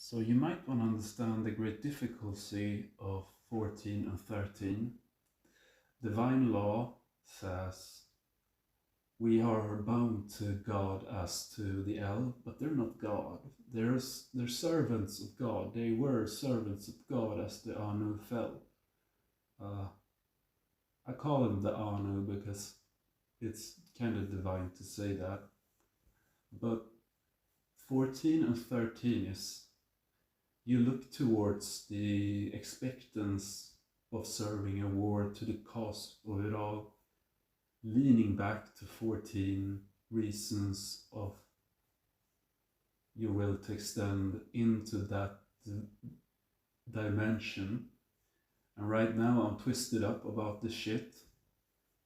So you might want to understand the great difficulty of 14 and 13. Divine law says we are bound to God as to the El, but they're not God. They're servants of God. They were servants of God as the Anu fell. I call them the Anu because it's kind of divine to say that. But 14 and 13 is you look towards the expectance of serving a war to the cost of it all, leaning back to 14 reasons of your will to extend into that dimension. And right now I'm twisted up about this shit,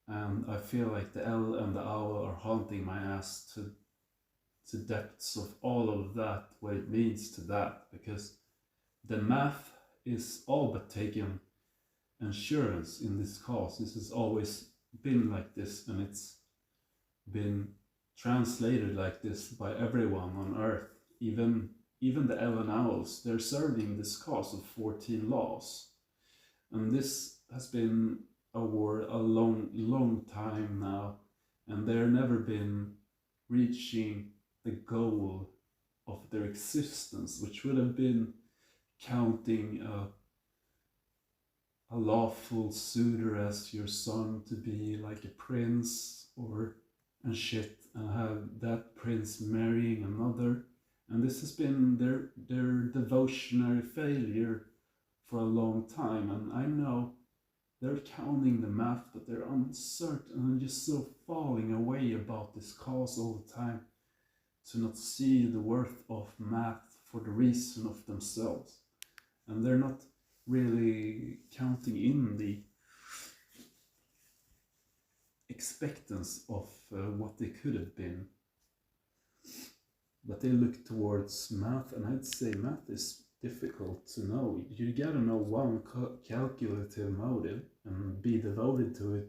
and I feel like the El and the Owl are haunting my ass to depths of all of that, what it means to that, because the math is all but taken insurance in this cause. This has always been like this, and it's been translated like this by everyone on earth. Even the El and Owls, they're serving this cause of 14 laws. And this has been a war a long time now, and they're never been reaching the goal of their existence, which would have been counting a lawful suitor as your son to be like a prince and shit, and have that prince marrying another. And this has been their devotionary failure for a long time. And I know they're counting the math, but they're uncertain and just so falling away about this cause all the time, to not see the worth of math for the reason of themselves. And they're not really counting in the expectance of what they could have been. But they look towards math, and I'd say math is difficult to know. You gotta know one calculative motive and be devoted to it,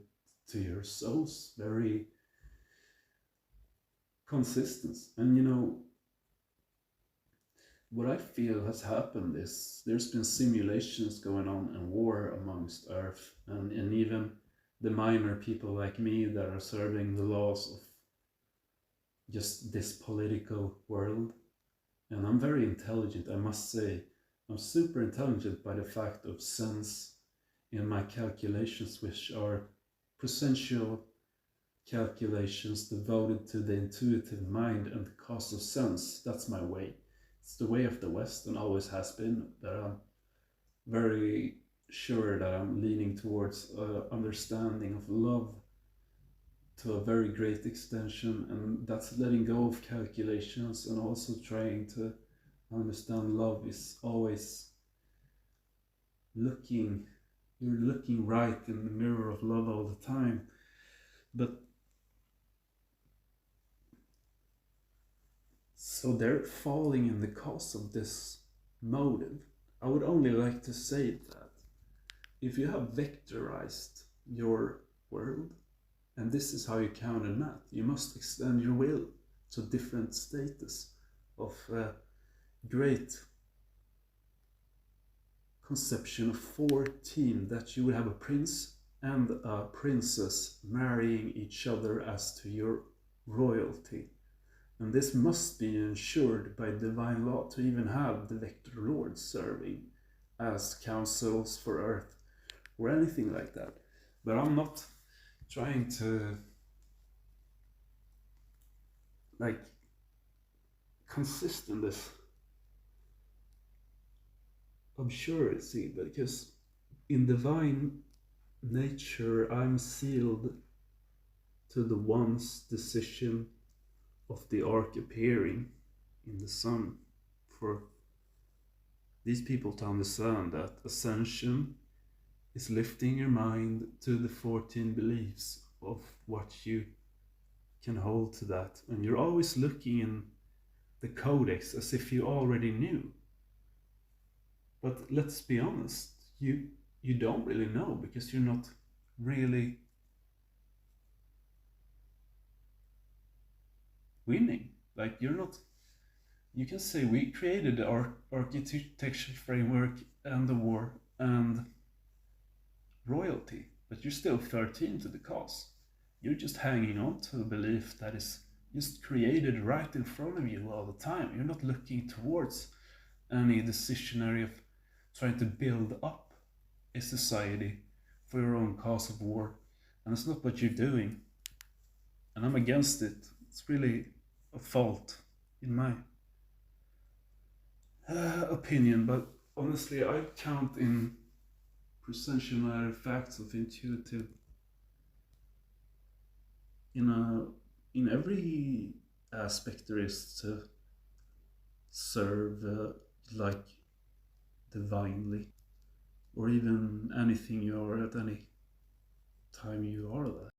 to your soul's very consistent. And you know, what I feel has happened is there's been simulations going on and war amongst Earth, and even the minor people like me that are serving the laws of just this political world. And I'm very intelligent, I must say. I'm super intelligent by the fact of sense in my calculations, which are potential calculations devoted to the intuitive mind and the cause of sense. That's my way. It's the way of the West, and always has been, that I'm very sure that I'm leaning towards understanding of love to a very great extension, and that's letting go of calculations and also trying to understand love is always you're looking right in the mirror of love all the time. But so they're falling in the cause of this motive. I would only like to say that if you have vectorized your world, and this is how you count in math, you must extend your will to different status of great conception of 14, that you will have a prince and a princess marrying each other as to your royalty. And this must be ensured by divine law to even have the Vector Lords serving as councils for Earth or anything like that. But I'm not trying to consist in this obscurity, because in divine nature I'm sealed to the one's decision of the arc appearing in the sun, for these people to understand that ascension is lifting your mind to the 14 beliefs of what you can hold to that. And you're always looking in the codex as if you already knew. But let's be honest, you don't really know, because you're not really winning. Like, you're not You can say we created the architecture framework and the war and royalty, but you're still 13 to the cause. You're just hanging on to a belief that is just created right in front of you all the time. You're not looking towards any decisionary of trying to build up a society for your own cause of war. And it's not what you're doing. And I'm against it. It's really a fault in my opinion, but honestly, I count in presentationary facts of intuitive in every aspect there is to serve like divinely, or even anything you are at any time you are that.